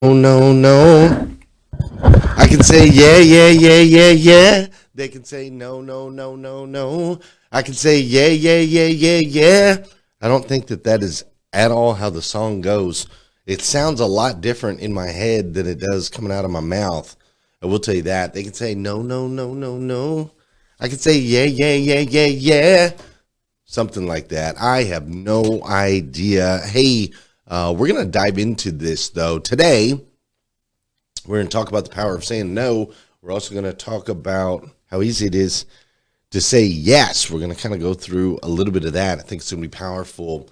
Oh no, no. I can say yeah, yeah, yeah, yeah, yeah. They can say no, no, no, no, no. I can say yeah, yeah, yeah, yeah, yeah. I don't think that is at all how the song goes. It sounds a lot different in my head than it does coming out of my mouth. I will tell you that. They can say no, no, no, no, no. I can say yeah, yeah, yeah, yeah, yeah. Something like that. I have no idea. Hey, we're going to dive into this though. Today, we're going to talk about the power of saying no. We're also going to talk about how easy it is to say yes. We're going to kind of go through a little bit of that. I think it's going to be powerful.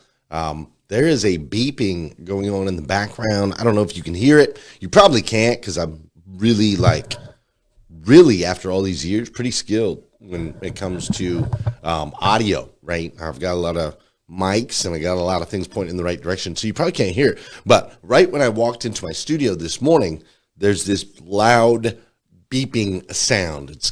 There is a beeping going on in the background. I don't know if you can hear it. You probably can't because I'm really, after all these years, pretty skilled when it comes to audio, right? I've got a lot of mics and I got a lot of things pointing in the right direction. So you probably can't hear it. But right when I walked into my studio this morning, there's this loud beeping sound. It's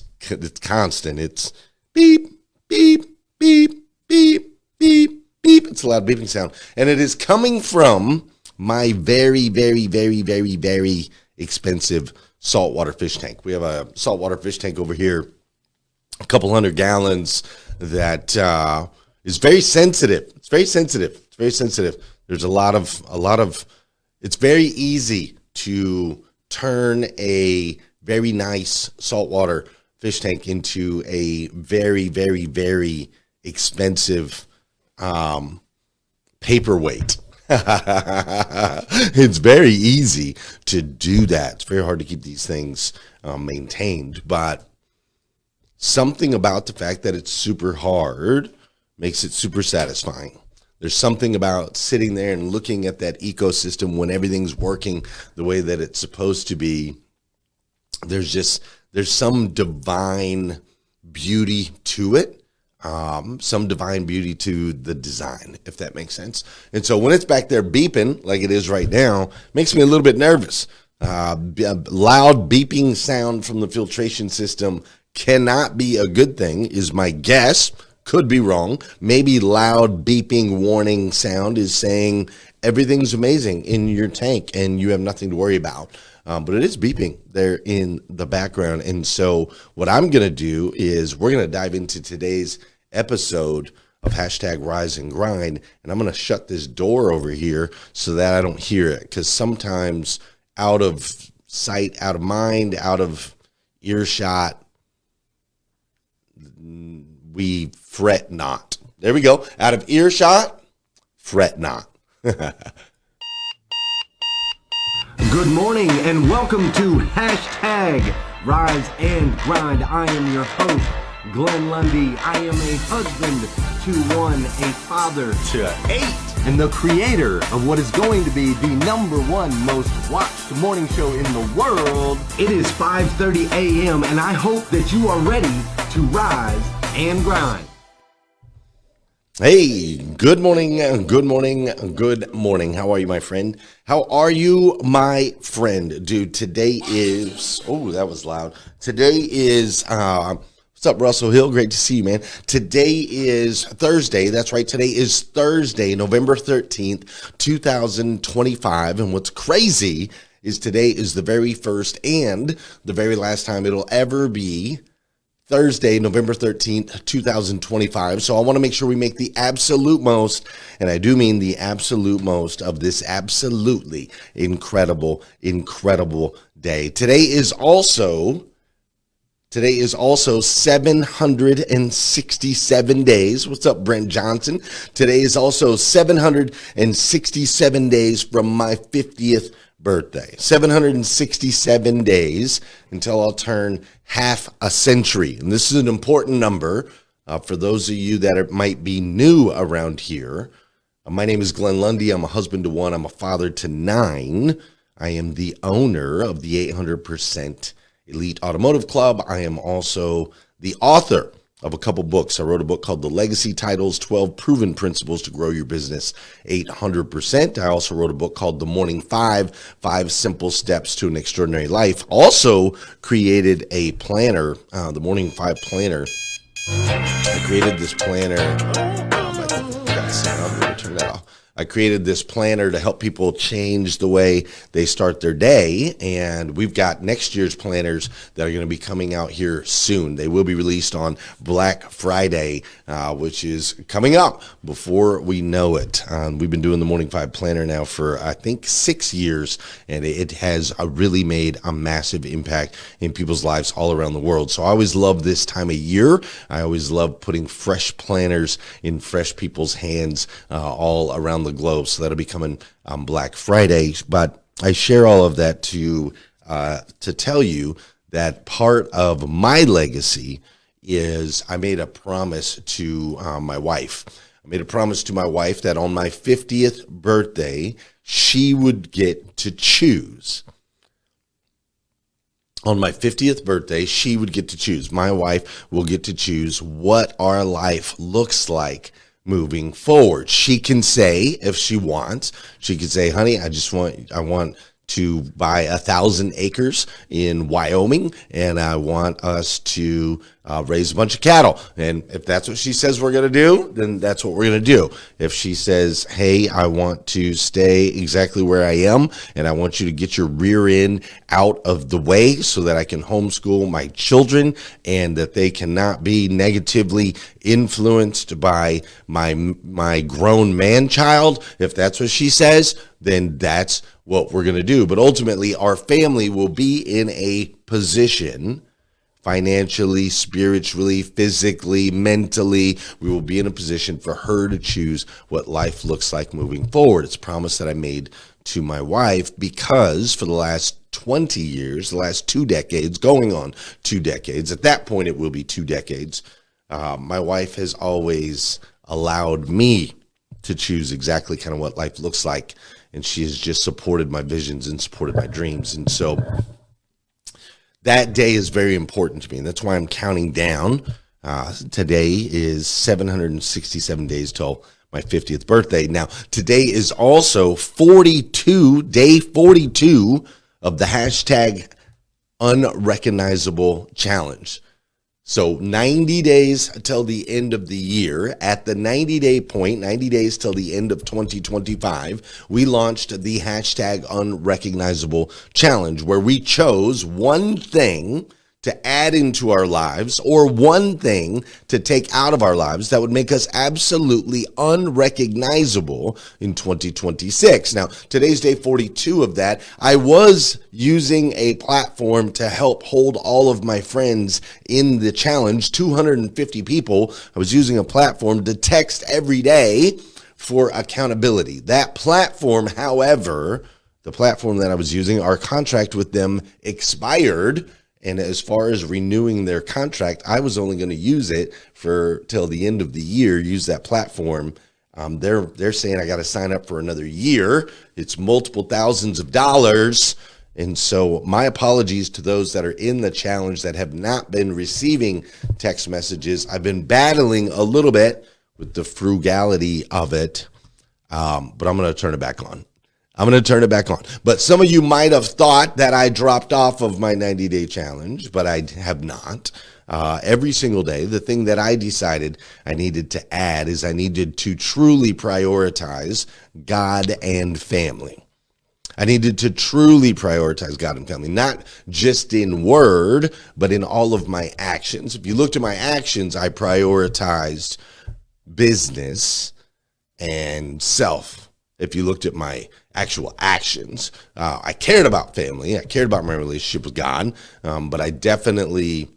constant. It's beep, beep, beep, beep, beep, beep. It's a loud beeping sound. And it is coming from my very, very, very, very, very expensive saltwater fish tank. We have a saltwater fish tank over here, a couple 100 gallons that is very sensitive. It's very sensitive. It's very sensitive. There's a lot of, it's very easy to turn a very nice saltwater fish tank into a very, very, very expensive paperweight. It's very easy to do that. It's very hard to keep these things maintained, but something about the fact that it's super hard makes it super satisfying. There's something about sitting there and looking at that ecosystem when everything's working the way that it's supposed to be. There's some divine beauty to it, some divine beauty to the design, if that makes sense. And so when it's back there beeping like it is right now, it makes me a little bit nervous. Loud beeping sound from the filtration system cannot be a good thing, is my guess. Could be wrong. Maybe loud beeping warning sound is saying everything's amazing in your tank and you have nothing to worry about. But it is beeping there in the background. And so what I'm going to do is we're going to dive into today's episode of hashtag Rise and Grind. And I'm going to shut this door over here so that I don't hear it. Because sometimes out of sight, out of mind, out of earshot, we fret not. There we go. Out of earshot, fret not. Good morning and welcome to hashtag Rise and Grind. I am your host, Glenn Lundy. I am a husband to one, a father to 8, and the creator of what is going to be the #1 most watched morning show in the world. It is 5:30 a.m. and I hope that you are ready to rise and grind. Hey, good morning, good morning, good morning. How are you, my friend? How are you, my friend? Dude, today is, oh, that was loud. Today is, what's up, Russell Hill? Great to see you, man. Today is Thursday. That's right. Today is Thursday, November 13th, 2025. And what's crazy is today is the very first and the very last time it'll ever be Thursday, November 13th, 2025. So I want to make sure we make the absolute most, and I do mean the absolute most of this absolutely incredible, incredible day. Today is also 767 days. What's up, Brent Johnson? Today is also 767 days from my 50th birthday. 767 days until I'll turn half a century. And this is an important number for those of you that might be new around here. My name is Glenn Lundy. I'm a husband to one. I'm a father to 9. I am the owner of the 800% Elite Automotive Club. I am also the author of a couple books. I wrote a book called The Legacy Titles, 12 Proven Principles to Grow Your Business 800%. I also wrote a book called The Morning 5 Simple Steps to an Extraordinary Life. Also created a planner, the Morning 5 Planner. I created this planner. I think you guys, I'm going to turn that off. I created this planner to help people change the way they start their day. And we've got next year's planners that are going to be coming out here soon. They will be released on Black Friday, which is coming up before we know it. We've been doing the Morning 5 Planner now for, I think, 6 years, and it has really made a massive impact in people's lives all around the world. So I always love this time of year. I always love putting fresh planners in fresh people's hands all around the globe. So that'll be coming on Black Friday. But I share all of that to tell you that part of my legacy is I made a promise to my wife. I made a promise to my wife that on my 50th birthday, she would get to choose. On my 50th birthday, she would get to choose. My wife will get to choose what our life looks like moving forward. She can say, if she wants, she can say, honey, I want to buy 1,000 acres in Wyoming, and I want us to raise a bunch of cattle. And if that's what she says we're going to do, then that's what we're going to do. If she says, hey, I want to stay exactly where I am, and I want you to get your rear end out of the way so that I can homeschool my children and that they cannot be negatively influenced by my grown man child, if that's what she says, then that's what we're going to do. But ultimately, our family will be in a position financially, spiritually, physically, mentally, we will be in a position for her to choose what life looks like moving forward. It's a promise that I made to my wife because for the last 20 years, the last 2 decades, going on 2 decades, at that point it will be 2 decades, my wife has always allowed me to choose exactly kind of what life looks like. And she has just supported my visions and supported my dreams. And so that day is very important to me. And that's why I'm counting down. Today is 767 days till my 50th birthday. Now, today is also day 42 of the hashtag unrecognizable challenge. So 90 days till the end of the year. At the 90-day point, 90 days till the end of 2025, we launched the hashtag unrecognizable challenge, where we chose one thing to add into our lives or one thing to take out of our lives that would make us absolutely unrecognizable in 2026. Now, today's day 42 of that. I was using a platform to help hold all of my friends in the challenge, 250 people. I was using a platform to text every day for accountability. That platform, however, the platform that I was using, our contract with them expired. And as far as renewing their contract, I was only going to use it till the end of the year, use that platform. They're saying I got to sign up for another year. It's multiple thousands of dollars. And so my apologies to those that are in the challenge that have not been receiving text messages. I've been battling a little bit with the frugality of it, but I'm going to turn it back on. But some of you might have thought that I dropped off of my 90-day challenge, but I have not. Every single day, the thing that I decided I needed to add is I needed to truly prioritize God and family. I needed to truly prioritize God and family, not just in word, but in all of my actions. If you looked at my actions, I prioritized business and self. If you looked at my actual actions, I cared about family. I cared about my relationship with God, but I definitely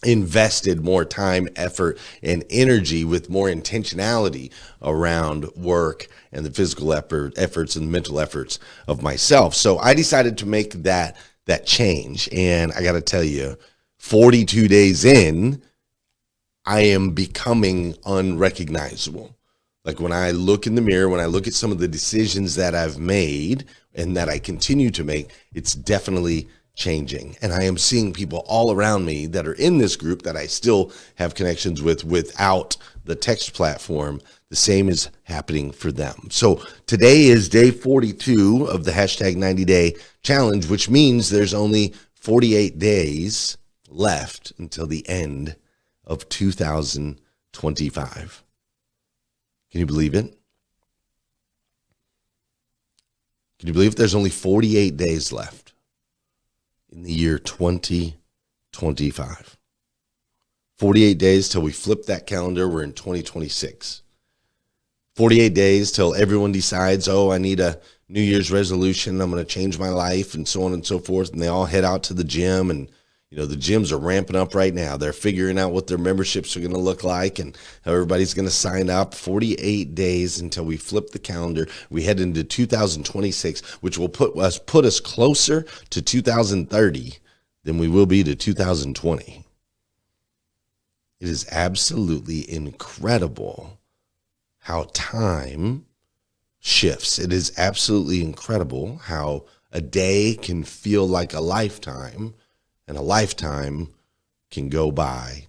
invested more time, effort, and energy with more intentionality around work and the physical efforts and mental efforts of myself. So I decided to make that change. And I got to tell you, 42 days in, I am becoming unrecognizable. Like when I look in the mirror, when I look at some of the decisions that I've made and that I continue to make, it's definitely changing. And I am seeing people all around me that are in this group that I still have connections with without the text platform. The same is happening for them. So today is day 42 of the hashtag 90-day challenge, which means there's only 48 days left until the end of 2025. Can you believe it? Can you believe there's only 48 days left in the year 2025? 48 days till we flip that calendar. We're in 2026. 48 days till everyone decides, oh, I need a New Year's resolution. I'm going to change my life and so on and so forth. And they all head out to the gym, and the gyms are ramping up right now. They're figuring out what their memberships are going to look like and how everybody's going to sign up. 48 days until we flip the calendar. We head into 2026, which will put us closer to 2030 than we will be to 2020. It is absolutely incredible how time shifts. It is absolutely incredible how a day can feel like a lifetime, and a lifetime can go by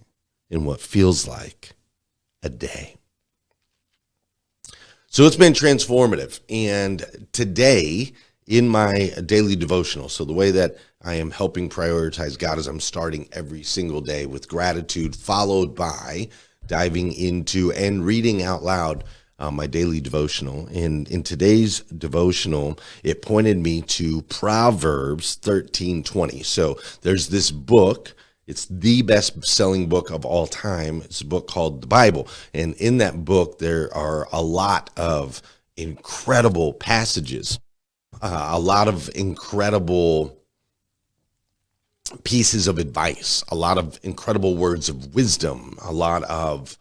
in what feels like a day. So it's been transformative. And today in my daily devotional, so the way that I am helping prioritize God is I'm starting every single day with gratitude, followed by diving into and reading out loud my daily devotional. And in today's devotional, it pointed me to Proverbs 13:20. So there's this book. It's the best-selling book of all time. It's a book called the Bible. And in that book, there are a lot of incredible passages, a lot of incredible pieces of advice, a lot of incredible words of wisdom, a lot of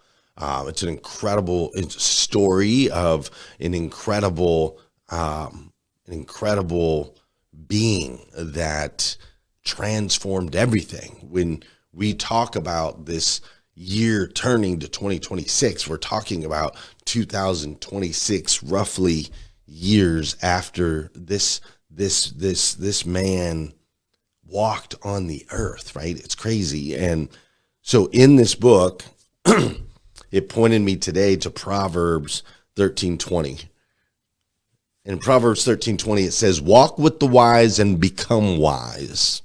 it's an incredible story of an incredible being that transformed everything. When we talk about this year turning to 2026, we're talking about 2026, roughly years after this man walked on the earth, right? It's crazy. And so in this book, it pointed me today to Proverbs 13:20. In Proverbs 13:20, it says, walk with the wise and become wise.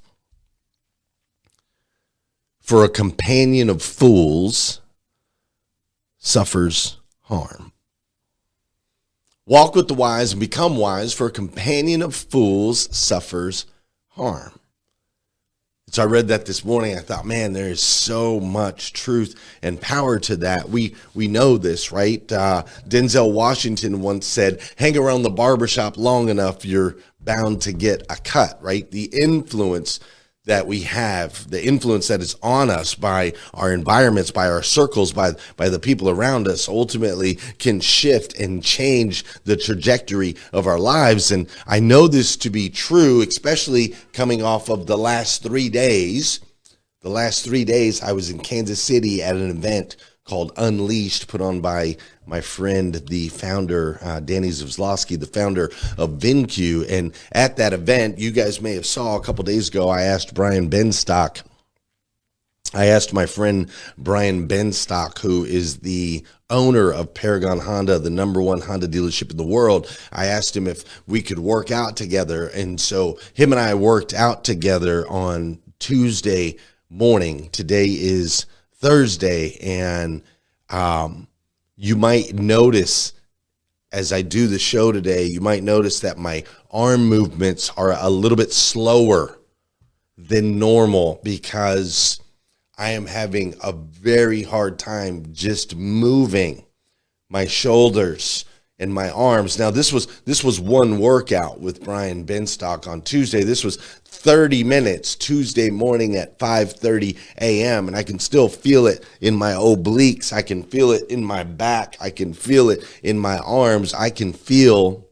For a companion of fools suffers harm. Walk with the wise and become wise, for a companion of fools suffers harm. So I read that this morning. I thought, man, there is so much truth and power to that. We know this, right? Denzel Washington once said, hang around the barbershop long enough, you're bound to get a cut, right? The influence that we have, the influence that is on us by our environments, by our circles, by the people around us, ultimately can shift and change the trajectory of our lives. And I know this to be true, especially coming off of the last 3 days. The last 3 days, I was in Kansas City at an event called Unleashed, put on by my friend, the founder, Danny Zavlosky, the founder of VinQ. And at that event, you guys may have saw a couple days ago, I asked my friend Brian Benstock, who is the owner of Paragon Honda, the #1 Honda dealership in the world. I asked him if we could work out together. And so him and I worked out together on Tuesday morning. Today is Thursday, and you might notice as I do the show today, you might notice that my arm movements are a little bit slower than normal because I am having a very hard time just moving my shoulders and my arms. Now, this was one workout with Brian Benstock on Tuesday. This was 30 minutes Tuesday morning at 5:30 a.m. And I can still feel it in my obliques. I can feel it in my back. I can feel it in my arms. I can feel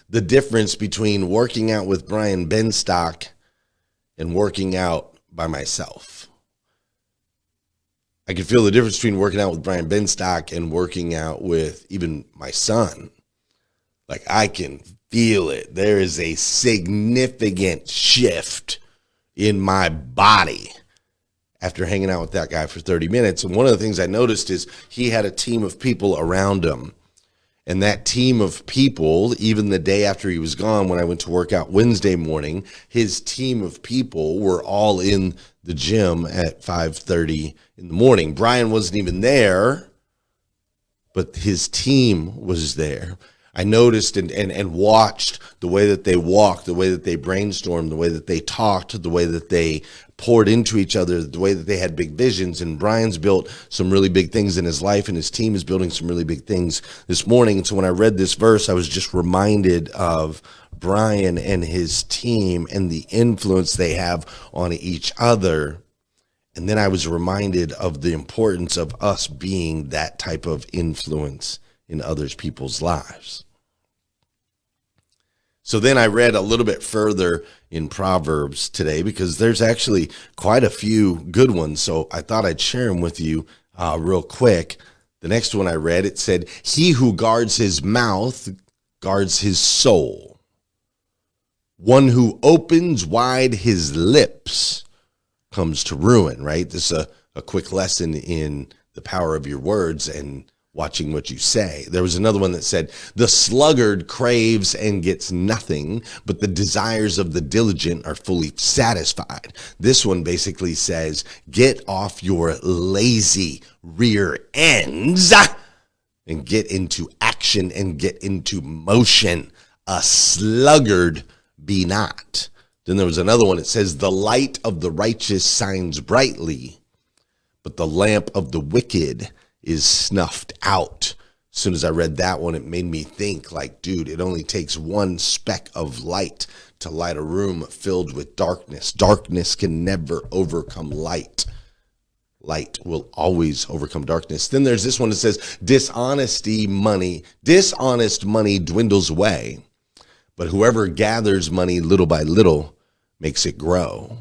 the difference between working out with Brian Benstock and working out by myself. I can feel the difference between working out with Brian Benstock and working out with even my son. Like, I can feel it. There is a significant shift in my body after hanging out with that guy for 30 minutes. And one of the things I noticed is he had a team of people around him. And that team of people, even the day after he was gone, when I went to work out Wednesday morning, his team of people were all in the gym at 5:30 in the morning. Brian wasn't even there, but his team was there. I noticed and watched the way that they walked, the way that they brainstormed, the way that they talked, the way that they poured into each other, the way that they had big visions. And Brian's built some really big things in his life, and his team is building some really big things this morning. And so when I read this verse, I was just reminded of Brian and his team and the influence they have on each other. And then I was reminded of the importance of us being that type of influence in others people's lives. So then I read a little bit further in Proverbs today, because there's actually quite a few good ones. So I thought I'd share them with you real quick. The next one I read, it said, "He who guards his mouth guards his soul. One who opens wide his lips comes to ruin," right? This is a quick lesson in the power of your words and watching what you say. There was another one that said, "The sluggard craves and gets nothing, but the desires of the diligent are fully satisfied." This one basically says, get off your lazy rear ends and get into action and get into motion. A sluggard be not. Then there was another one that says, "The light of the righteous shines brightly, but the lamp of the wicked is snuffed out." As soon as I read that one, it made me think, like, dude, it only takes one speck of light to light a room filled with darkness. Darkness can never overcome light. Light will always overcome darkness. Then there's this one that says, dishonest money dwindles away, but whoever gathers money little by little makes it grow.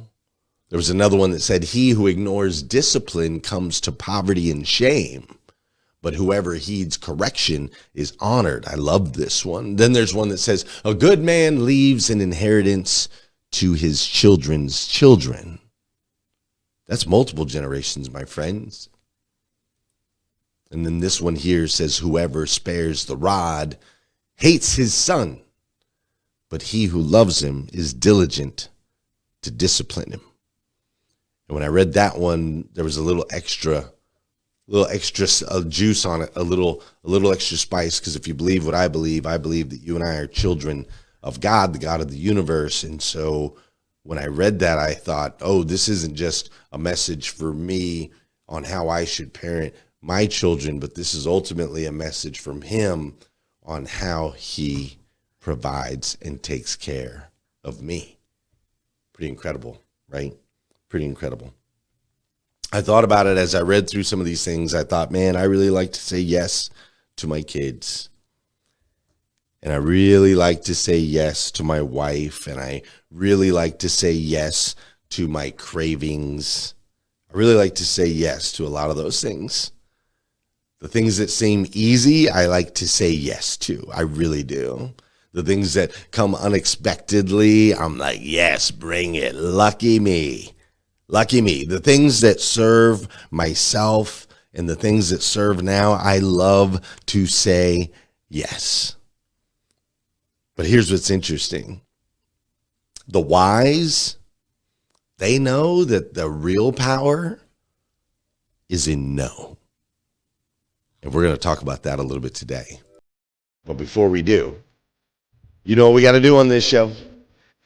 There was another one that said, "He who ignores discipline comes to poverty and shame, but whoever heeds correction is honored." I love this one. Then there's one that says, "A good man leaves an inheritance to his children's children." That's multiple generations, my friends. And then this one here says, "Whoever spares the rod hates his son, but he who loves him is diligent to discipline him." And when I read that one, there was a little extra juice on it, a little extra spice. Because if you believe what I believe that you and I are children of God, the God of the universe. And so when I read that, I thought, oh, this isn't just a message for me on how I should parent my children, but this is ultimately a message from him on how he provides and takes care of me. Pretty incredible, right? Pretty incredible. I thought about it as I read through some of these things. I thought, man, I really like to say yes to my kids. And I really like to say yes to my wife. And I really like to say yes to my cravings. I really like to say yes to a lot of those things. The things that seem easy, I like to say yes to. I really do. The things that come unexpectedly, I'm like, yes, bring it. Lucky me. Lucky me. The things that serve myself and the things that serve now, I love to say yes. But here's what's interesting. The wise, they know that the real power is in no. And we're going to talk about that a little bit today. But before we do, you know what we got to do on this show?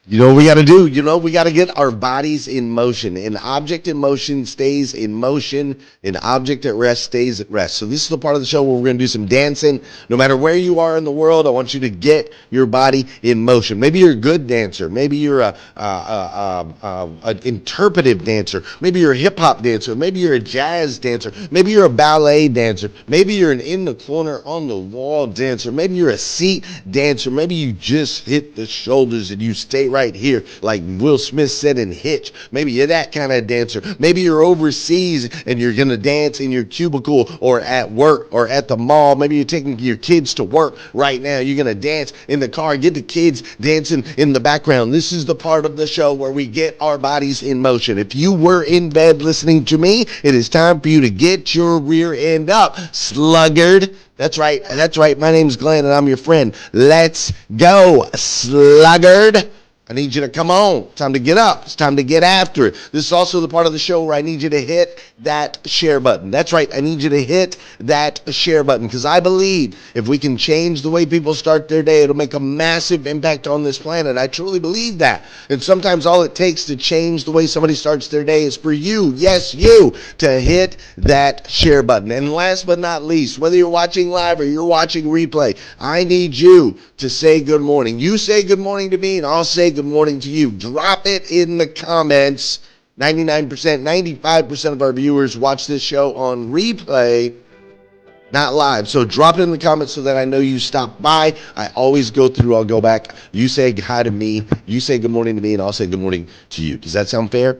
You know what we got to do? You know, we got to get our bodies in motion. An object in motion stays in motion. An object at rest stays at rest. So this is the part of the show where we're going to do some dancing. No matter where you are in the world, I want you to get your body in motion. Maybe you're a good dancer. Maybe you're an interpretive dancer. Maybe you're a hip-hop dancer. Maybe you're a jazz dancer. Maybe you're a ballet dancer. Maybe you're an in-the-corner, on-the-wall dancer. Maybe you're a seat dancer. Maybe you just hit the shoulders and you stay right here, like Will Smith said in Hitch. Maybe you're that kind of dancer. Maybe you're overseas and you're going to dance in your cubicle or at work or at the mall. Maybe you're taking your kids to work right now. You're going to dance in the car. Get the kids dancing in the background. This is the part of the show where we get our bodies in motion. If you were in bed listening to me, it is time for you to get your rear end up, sluggard. That's right. That's right. My name's Glenn and I'm your friend. Let's go, sluggard. I need you to come on. It's time to get up. It's time to get after it. This is also the part of the show where I need you to hit that share button. That's right. I need you to hit that share button because I believe if we can change the way people start their day, it'll make a massive impact on this planet. I truly believe that. And sometimes all it takes to change the way somebody starts their day is for you, yes, you, to hit that share button. And last but not least, whether you're watching live or you're watching replay, I need you to say good morning. You say good morning to me and I'll say good morning to you. Drop it in the comments. 99%, 95% of our viewers watch this show on replay, not live. So drop it in the comments so that I know you stopped by. I always go through, I'll go back. You say hi to me, you say good morning to me, and I'll say good morning to you. Does that sound fair?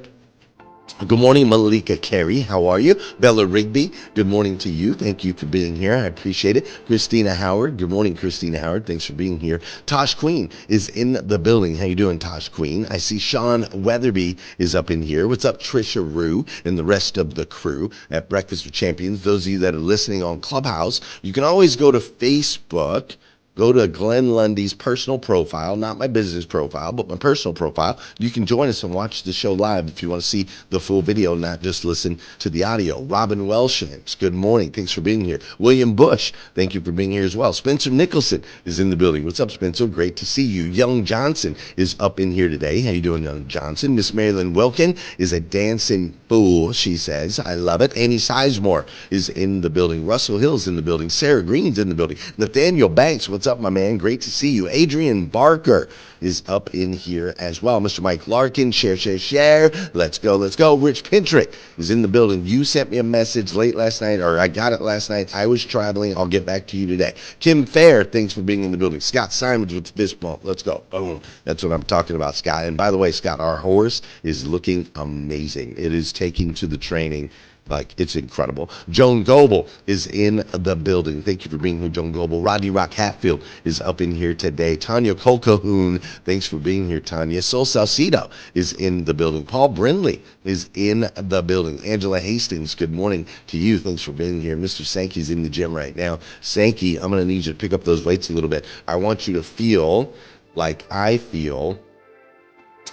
Good morning, Malika Carey. How are you? Bella Rigby, good morning to you. Thank you for being here. I appreciate it. Christina Howard. Good morning, Christina Howard. Thanks for being here. Tosh Queen is in the building. How you doing, Tosh Queen? I see Sean Weatherby is up in here. What's up, Trisha Rue and the rest of the crew at Breakfast with Champions? Those of you that are listening on Clubhouse, you can always go to Facebook. Go to Glenn Lundy's personal profile, not my business profile, but my personal profile. You can join us and watch the show live if you want to see the full video, not just listen to the audio. Robin Welshams, good morning. Thanks for being here. William Bush, thank you for being here as well. Spencer Nicholson is in the building. What's up, Spencer? Great to see you. Young Johnson is up in here today. How you doing, Young Johnson? Miss Marilyn Wilkin is a dancing fool, she says. I love it. Annie Sizemore is in the building. Russell Hill's in the building. Sarah Green's in the building. Nathaniel Banks, what's up, my man? Great to see you. Adrian Barker is up in here as well. Mr. Mike Larkin, share. Let's go. Rich Pintrick is in the building. You sent me a message late last night, or I got it last night. I was traveling. I'll get back to you today. Kim Fair, thanks for being in the building. Scott Simons with the fist bump. Let's go. Boom. That's what I'm talking about, Scott. And by the way, Scott, our horse is looking amazing. It is taking to the training. Like, it's incredible. Joan Goebel is in the building. Thank you for being here, Joan Goebel. Rodney Rock Hatfield is up in here today. Tanya Colquhoun, thanks for being here, Tanya. Sol Salcido is in the building. Paul Brindley is in the building. Angela Hastings, good morning to you. Thanks for being here. Mr. Sankey's in the gym right now. Sankey, I'm going to need you to pick up those weights a little bit. I want you to feel like I feel.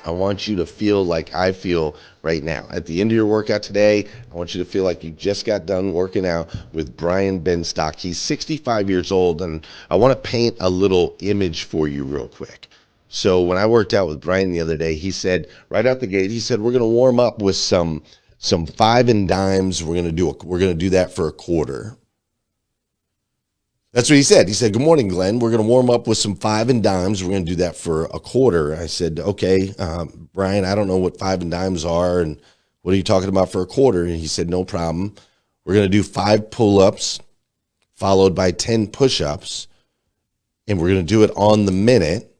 I want you to feel like I feel right now. At the end of your workout today, I want you to feel like you just got done working out with Brian Benstock. He's 65 years old, and I want to paint a little image for you real quick. So when I worked out with Brian the other day, he said, right out the gate, he said, we're going to warm up with some five and dimes. We're going to do that for a quarter. That's what he said. He said, good morning, Glenn. We're going to warm up with some five and dimes. We're going to do that for a quarter. I said, okay, Brian, I don't know what five and dimes are. And what are you talking about for a quarter? And he said, no problem. We're going to do 5 pull-ups followed by 10 push-ups. And we're going to do it on the minute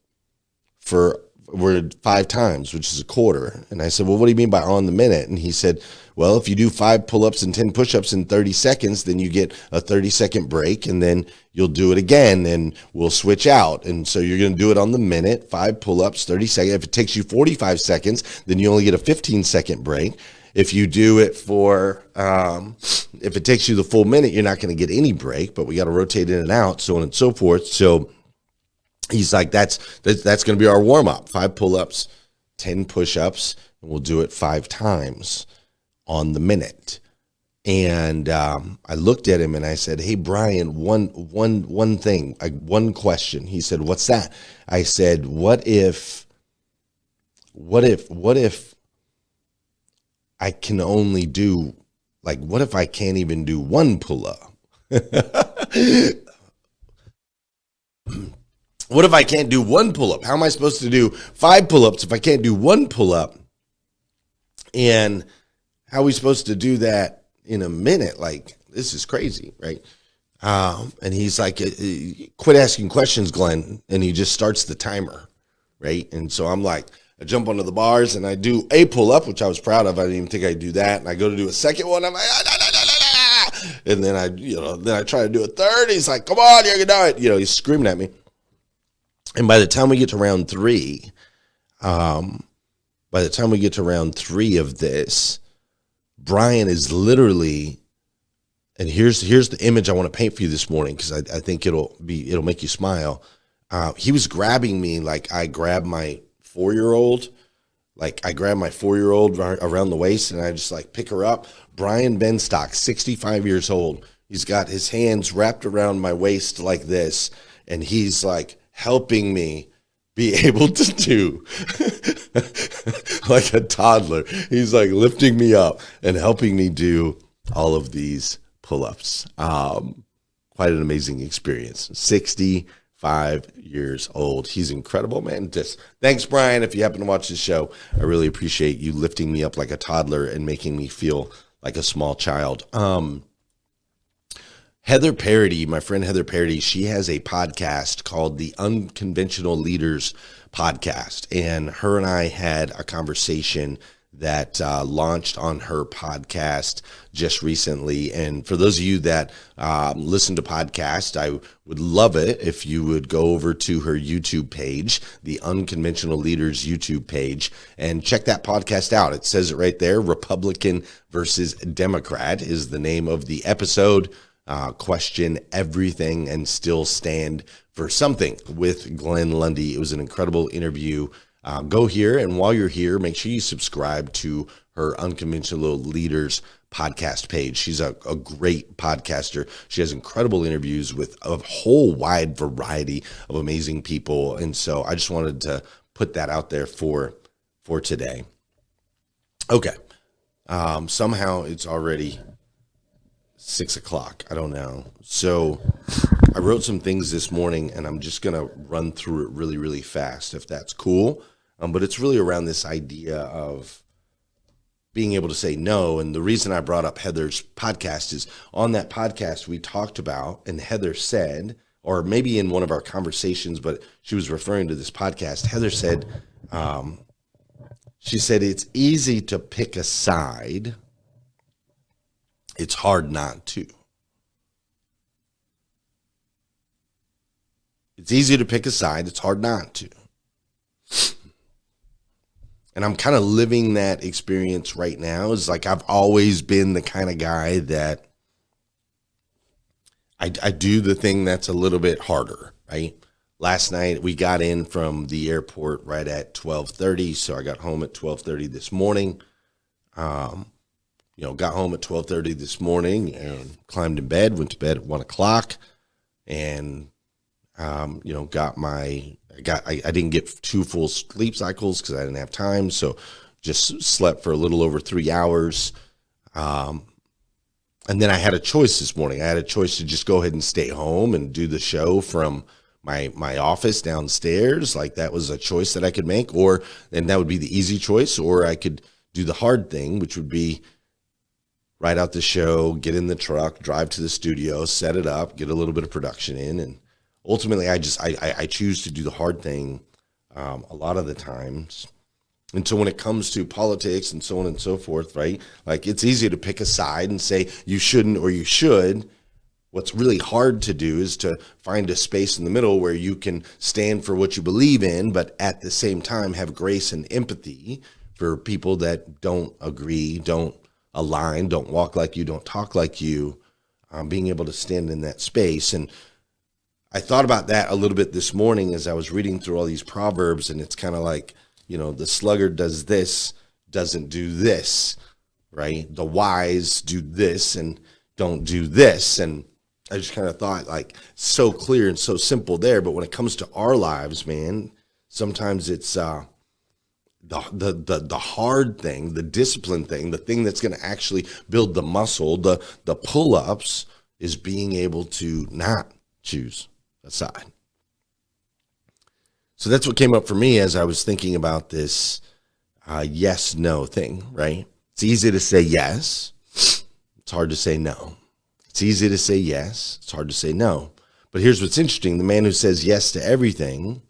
we're 5 times, which is a quarter. And I said, well, what do you mean by on the minute? And he said, well, if you do 5 pull-ups and 10 push-ups in 30 seconds, then you get a 30-second break, and then you'll do it again, and we'll switch out. And so you're going to do it on the minute, 5 pull-ups, 30 seconds. If it takes you 45 seconds, then you only get a 15-second break. If you do it for, if it takes you the full minute, you're not going to get any break, but we got to rotate in and out, so on and so forth. So he's like, that's going to be our warm-up, 5 pull-ups, 10 push-ups, and we'll do it 5 times on the minute. And I looked at him and I said, hey, Brian, one thing, one question. He said, what's that? I said, what if I can only do, like, what if I can't even do 1 pull-up? What if I can't do 1 pull-up? How am I supposed to do 5 pull-ups if I can't do 1 pull-up? And how are we supposed to do that in a minute? Like, this is crazy, right? And he's like, quit asking questions, Glenn. And he just starts the timer, right? And so I'm like, I jump onto the bars and I do a pull-up, which I was proud of. I didn't even think I'd do that. And I go to do a second one. I'm like, and then I try to do a third. He's like, come on, you can do it. He's screaming at me. And by the time we get to round 3, of this, Brian is literally, and here's the image I want to paint for you this morning, because I think it'll make you smile. He was grabbing me like I grab my 4-year-old. Like I grab my 4-year-old around the waist and I just like pick her up. Brian Benstock, 65 years old. He's got his hands wrapped around my waist like this. And he's like helping me be able to do like a toddler. He's like lifting me up and helping me do all of these pull-ups. Quite an amazing experience. 65 years old. He's incredible, man. Just thanks, Brian. If you happen to watch this show, I really appreciate you lifting me up like a toddler and making me feel like a small child. Heather Parody, my friend Heather Parody, she has a podcast called the Unconventional Leaders Podcast. And her and I had a conversation that launched on her podcast just recently. And for those of you that listen to podcasts, I would love it if you would go over to her YouTube page, the Unconventional Leaders YouTube page, and check that podcast out. It says it right there. Republican versus Democrat is the name of the episode. Question everything and still stand for something with Glenn Lundy. It was an incredible interview. Go here, and while you're here, make sure you subscribe to her Unconventional Leaders podcast page. She's a great podcaster. She has incredible interviews with a whole wide variety of amazing people, and so I just wanted to put that out there for today. Okay. Somehow it's already 6 o'clock. I don't know. So I wrote some things this morning and I'm just going to run through it really, really fast if that's cool. But it's really around this idea of being able to say no. And the reason I brought up Heather's podcast is on that podcast we talked about, and Heather said, or maybe in one of our conversations, but she was referring to this podcast. Heather said, she said, it's easy to pick a side. It's hard not to. It's easy to pick a side. It's hard not to. And I'm kind of living that experience right now. It's like I've always been the kind of guy that I do the thing that's a little bit harder, right? Last night we got in from the airport right at 12:30, so I got home at 12:30 this morning. Got home at 12:30 this morning and climbed in bed, went to bed at 1 o'clock and, I didn't get 2 full sleep cycles because I didn't have time. So just slept for a little over 3 hours. And then I had a choice this morning. I had a choice to just go ahead and stay home and do the show from my office downstairs. Like that was a choice that I could make, and that would be the easy choice, or I could do the hard thing, which would be write out the show, get in the truck, drive to the studio, set it up, get a little bit of production in. And ultimately I choose to do the hard thing a lot of the times. And so when it comes to politics and so on and so forth, right? Like it's easy to pick a side and say you shouldn't or you should. What's really hard to do is to find a space in the middle where you can stand for what you believe in, but at the same time have grace and empathy for people that don't agree, don't align, don't walk like you, don't talk like you, being able to stand in that space. And I thought about that a little bit this morning as I was reading through all these Proverbs, and it's kind of like, the sluggard does this, doesn't do this, right? The wise do this and don't do this. And I just kind of thought like so clear and so simple there. But when it comes to our lives, man, sometimes it's the hard thing, the discipline thing, the thing that's going to actually build the muscle, the pull-ups is being able to not choose a side. So that's what came up for me as I was thinking about this yes-no thing, right? It's easy to say yes. It's hard to say no. It's easy to say yes. It's hard to say no. But here's what's interesting. The man who says yes to everything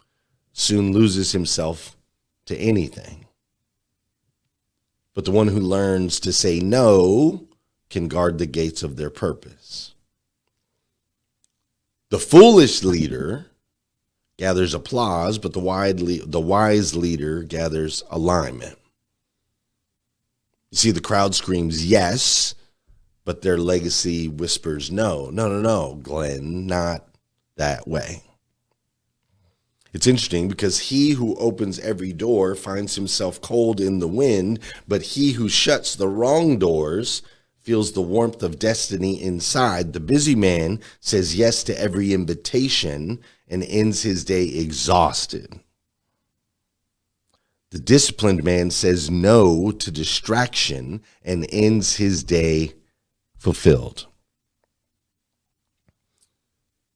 soon loses himself to anything. But the one who learns to say no can guard the gates of their purpose. The foolish leader gathers applause, but the wise leader gathers alignment. You see, the crowd screams yes, but their legacy whispers no. No, Glenn, not that way. It's interesting because he who opens every door finds himself cold in the wind, but he who shuts the wrong doors feels the warmth of destiny inside. The busy man says yes to every invitation and ends his day exhausted. The disciplined man says no to distraction and ends his day fulfilled.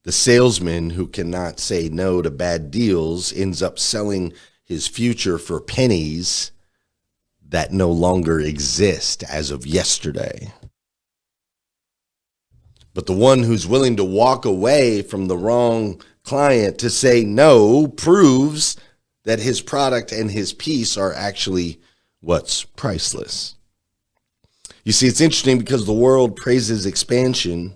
The salesman who cannot say no to bad deals ends up selling his future for pennies that no longer exist as of yesterday. But the one who's willing to walk away from the wrong client to say no proves that his product and his peace are actually what's priceless. You see, it's interesting because the world praises expansion,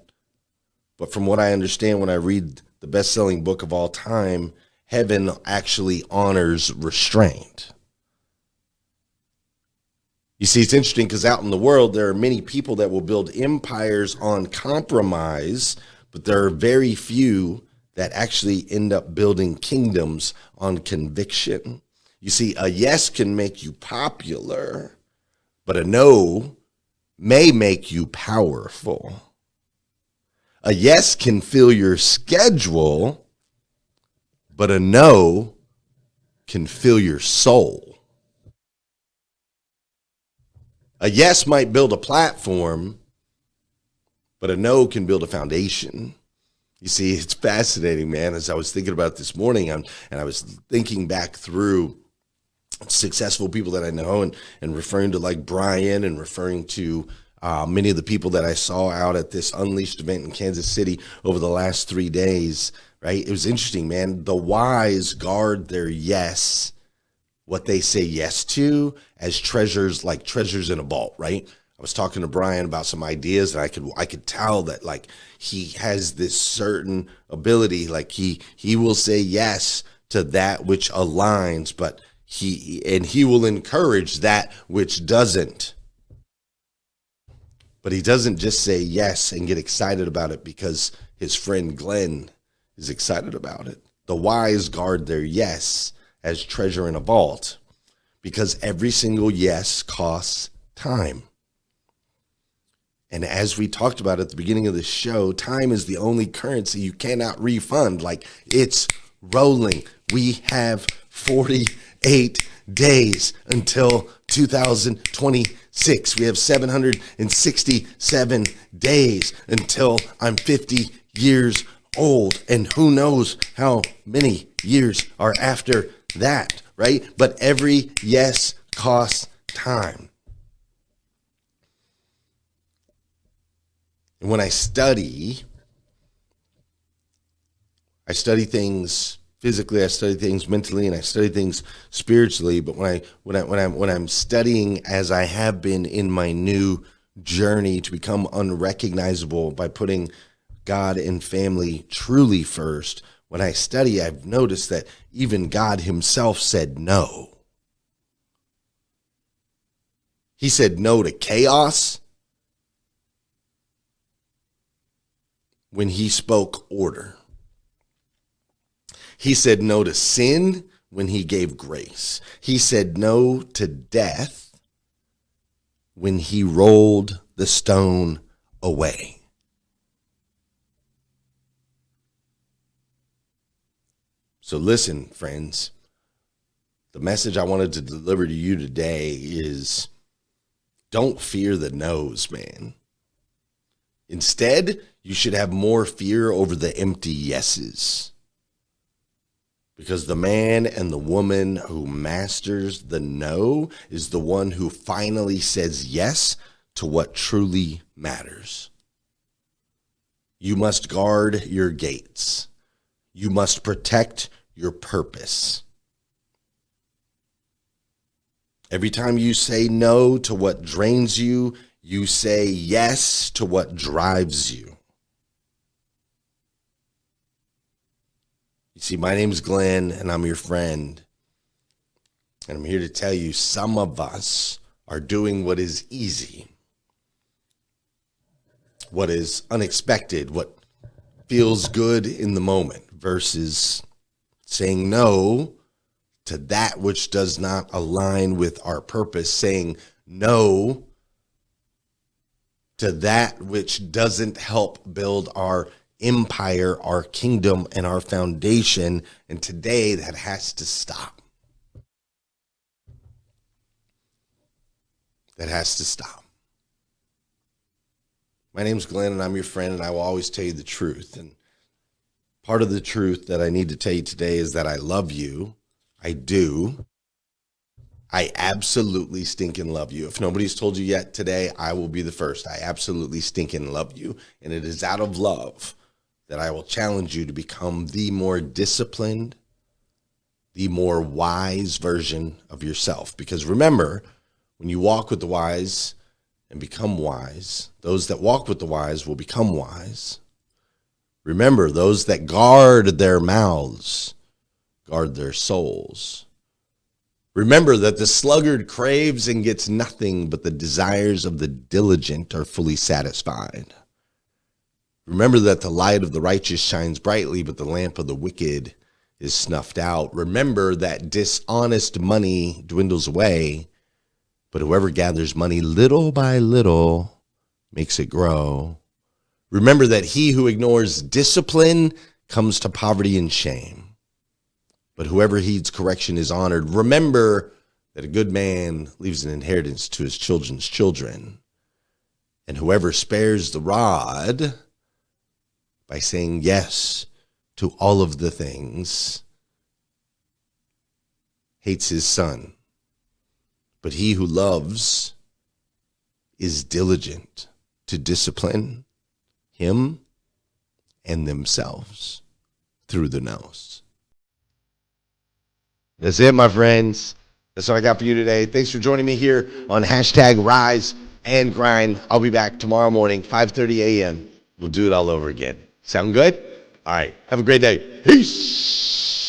but from what I understand when I read the best-selling book of all time, heaven actually honors restraint. You see, it's interesting because out in the world, there are many people that will build empires on compromise, but there are very few that actually end up building kingdoms on conviction. You see, a yes can make you popular, but a no may make you powerful. A yes can fill your schedule, but a no can fill your soul. A yes might build a platform, but a no can build a foundation. You see, it's fascinating, man. As I was thinking about it this morning, and I was thinking back through successful people that I know and referring to like Brian and referring to many of the people that I saw out at this Unleashed event in Kansas City over the last 3 days, right? It was interesting, man. The wise guard their yes, what they say yes to, as treasures, like treasures in a vault, right? I was talking to Brian about some ideas, and I could tell that like he has this certain ability, like he will say yes to that which aligns, but he will encourage that which doesn't. But he doesn't just say yes and get excited about it because his friend Glenn is excited about it. The wise guard their yes as treasure in a vault because every single yes costs time. And as we talked about at the beginning of the show, time is the only currency you cannot refund. Like, it's rolling. We have 48 days until 2026. We have 767 days until I'm 50 years old. And who knows how many years are after that, right? But every yes costs time. And when I study things physically, I study things mentally, and I study things spiritually. But when I'm studying, as I have been in my new journey to become unrecognizable by putting God and family truly first, when I study, I've noticed that even God himself said no. He said no to chaos when he spoke order. He said no to sin when he gave grace. He said no to death when he rolled the stone away. So listen, friends, the message I wanted to deliver to you today is don't fear the no's, man. Instead, you should have more fear over the empty yeses. Because the man and the woman who masters the no is the one who finally says yes to what truly matters. You must guard your gates. You must protect your purpose. Every time you say no to what drains you, you say yes to what drives you. You see, my name's Glenn, and I'm your friend. And I'm here to tell you some of us are doing what is easy, what is unexpected, what feels good in the moment versus saying no to that which does not align with our purpose, saying no to that which doesn't help build our empire, our kingdom, and our foundation. And today that has to stop. That has to stop. My name's Glenn, and I'm your friend, and I will always tell you the truth. And part of the truth that I need to tell you today is that I love you. I do. I absolutely stinking love you. If nobody's told you yet today, I will be the first. I absolutely stinking love you. And it is out of love that I will challenge you to become the more disciplined, the more wise version of yourself. Because remember, when you walk with the wise and become wise, those that walk with the wise will become wise. Remember, those that guard their mouths guard their souls. Remember that the sluggard craves and gets nothing, but the desires of the diligent are fully satisfied. Remember that the light of the righteous shines brightly, but the lamp of the wicked is snuffed out. Remember that dishonest money dwindles away, but whoever gathers money little by little makes it grow. Remember that he who ignores discipline comes to poverty and shame, but whoever heeds correction is honored. Remember that a good man leaves an inheritance to his children's children, and whoever spares the rod by saying yes to all of the things hates his son. But he who loves is diligent to discipline him and themselves through the nose. That's it, my friends. That's all I got for you today. Thanks for joining me here on hashtag Rise and Grind. I'll be back tomorrow morning, 5:30 a.m. We'll do it all over again. Sound good? All right. Have a great day. Peace.